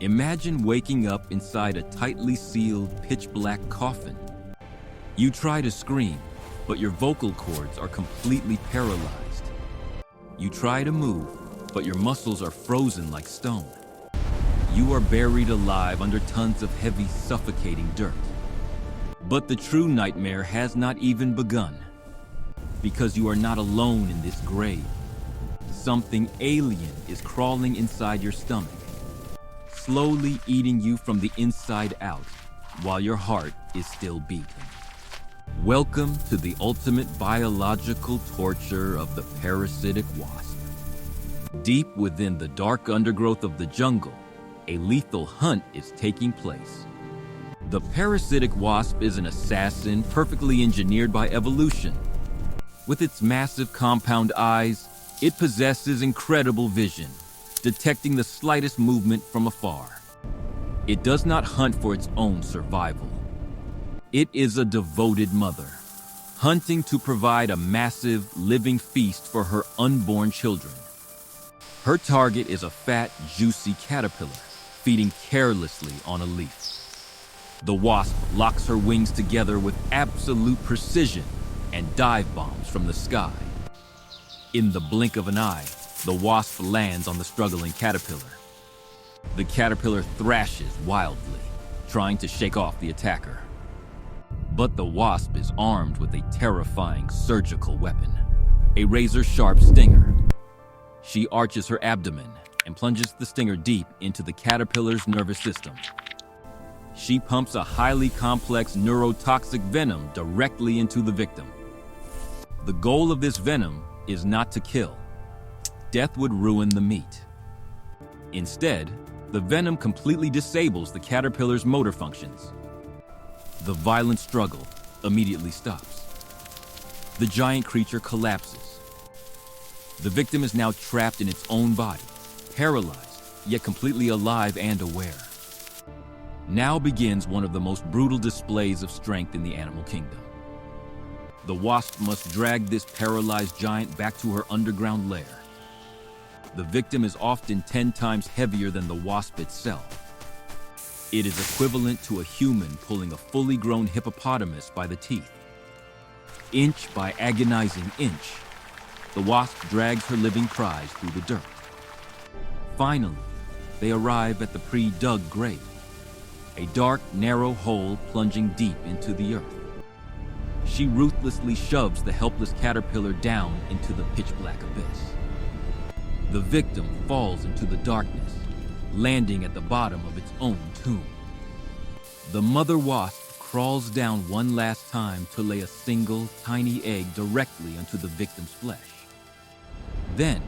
Imagine waking up inside a tightly sealed, pitch-black coffin. You try to scream, but your vocal cords are completely paralyzed. You try to move, but your muscles are frozen like stone. You are buried alive under tons of heavy, suffocating dirt. But the true nightmare has not even begun, because you are not alone in this grave. Something alien is crawling inside your stomach, slowly eating you from the inside out while your heart is still beating. Welcome to the ultimate biological torture of the parasitic wasp. Deep within the dark undergrowth of the jungle, a lethal hunt is taking place. The parasitic wasp is an assassin perfectly engineered by evolution. With its massive compound eyes, it possesses incredible vision, detecting the slightest movement from afar. It does not hunt for its own survival. It is a devoted mother, hunting to provide a massive, living feast for her unborn children. Her target is a fat, juicy caterpillar, feeding carelessly on a leaf. The wasp locks her wings together with absolute precision and dive bombs from the sky. In the blink of an eye, the wasp lands on the struggling caterpillar. The caterpillar thrashes wildly, trying to shake off the attacker. But the wasp is armed with a terrifying surgical weapon, a razor-sharp stinger. She arches her abdomen and plunges the stinger deep into the caterpillar's nervous system. She pumps a highly complex neurotoxic venom directly into the victim. The goal of this venom is not to kill. Death would ruin the meat. Instead, the venom completely disables the caterpillar's motor functions. The violent struggle immediately stops. The giant creature collapses. The victim is now trapped in its own body, paralyzed, yet completely alive and aware. Now begins one of the most brutal displays of strength in the animal kingdom. The wasp must drag this paralyzed giant back to her underground lair. The victim is often 10 times heavier than the wasp itself. It is equivalent to a human pulling a fully grown hippopotamus by the teeth. Inch by agonizing inch, the wasp drags her living prize through the dirt. Finally, they arrive at the pre-dug grave, a dark, narrow hole plunging deep into the earth. She ruthlessly shoves the helpless caterpillar down into the pitch-black abyss. The victim falls into the darkness, landing at the bottom of its own tomb. The mother wasp crawls down one last time to lay a single, tiny egg directly onto the victim's flesh. Then,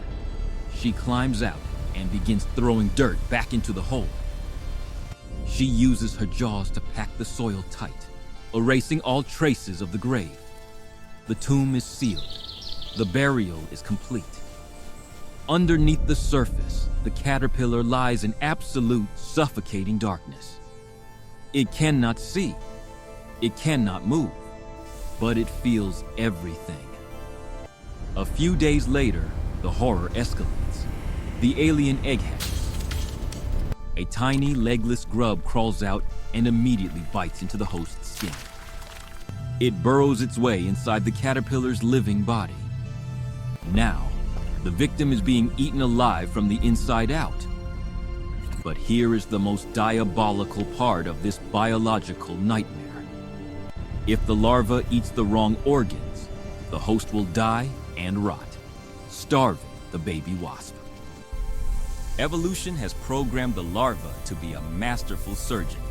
she climbs out and begins throwing dirt back into the hole. She uses her jaws to pack the soil tight, erasing all traces of the grave. The tomb is sealed. The burial is complete. Underneath the surface, the caterpillar lies in absolute suffocating darkness. It cannot see. It cannot move, but it feels everything. A few days later, the horror escalates. The alien egg hatches. A tiny, legless grub crawls out and immediately bites into the host's skin. It burrows its way inside the caterpillar's living body. Now, the victim is being eaten alive from the inside out. But here is the most diabolical part of this biological nightmare. If the larva eats the wrong organs, the host will die and rot, starving the baby wasp. Evolution has programmed the larva to be a masterful surgeon.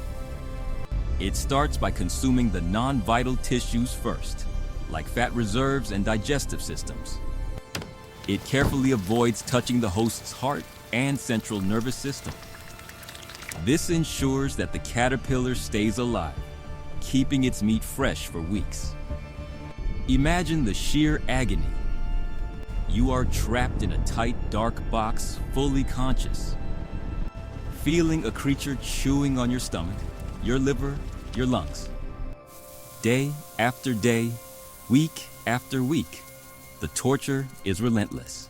It starts by consuming the non-vital tissues first, like fat reserves and digestive systems. It carefully avoids touching the host's heart and central nervous system. This ensures that the caterpillar stays alive, keeping its meat fresh for weeks. Imagine the sheer agony. You are trapped in a tight, dark box, fully conscious, feeling a creature chewing on your stomach, your liver, your lungs. Day after day, week after week, the torture is relentless.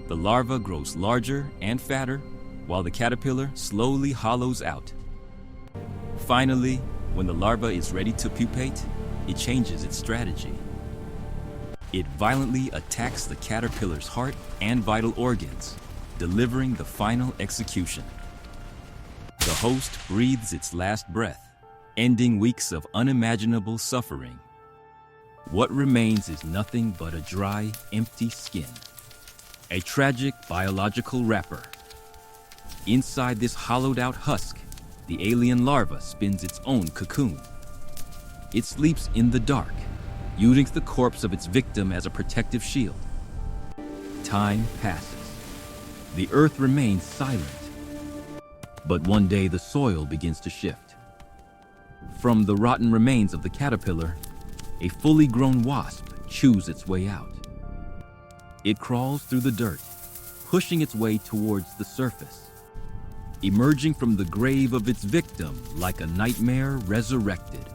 The larva grows larger and fatter, while the caterpillar slowly hollows out. Finally, when the larva is ready to pupate, it changes its strategy. It violently attacks the caterpillar's heart and vital organs, delivering the final execution. The host breathes its last breath, ending weeks of unimaginable suffering. What remains is nothing but a dry, empty skin. A tragic biological wrapper. Inside this hollowed-out husk, the alien larva spins its own cocoon. It sleeps in the dark, using the corpse of its victim as a protective shield. Time passes. The earth remains silent. But one day the soil begins to shift. From the rotten remains of the caterpillar, a fully grown wasp chews its way out. It crawls through the dirt, pushing its way towards the surface, emerging from the grave of its victim like a nightmare resurrected.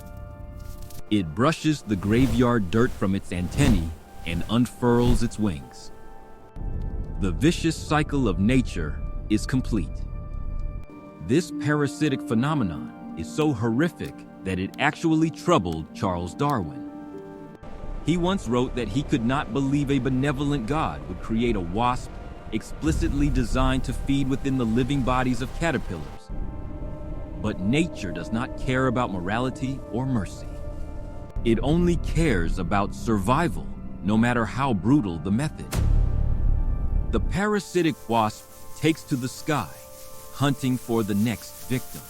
It brushes the graveyard dirt from its antennae and unfurls its wings. The vicious cycle of nature is complete. This parasitic phenomenon is so horrific that it actually troubled Charles Darwin. He once wrote that he could not believe a benevolent God would create a wasp explicitly designed to feed within the living bodies of caterpillars. But nature does not care about morality or mercy. It only cares about survival, no matter how brutal the method. The parasitic wasp takes to the sky, hunting for the next victim.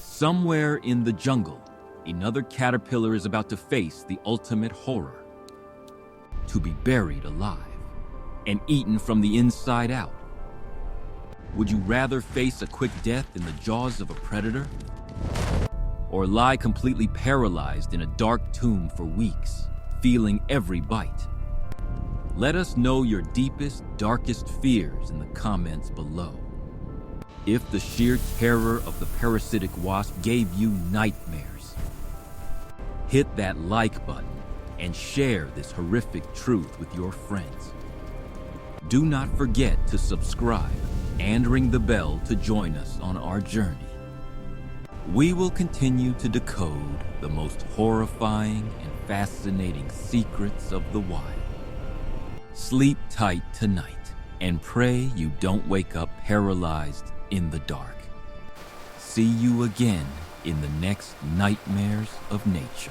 Somewhere in the jungle, another caterpillar is about to face the ultimate horror: to be buried alive and eaten from the inside out. Would you rather face a quick death in the jaws of a predator, or lie completely paralyzed in a dark tomb for weeks, feeling every bite? Let us know your deepest, darkest fears in the comments below. If the sheer terror of the parasitic wasp gave you nightmares, hit that like button and share this horrific truth with your friends. Do not forget to subscribe and ring the bell to join us on our journey. We will continue to decode the most horrifying and fascinating secrets of the wild. Sleep tight tonight and pray you don't wake up paralyzed in the dark. See you again in the next Nightmares of Nature.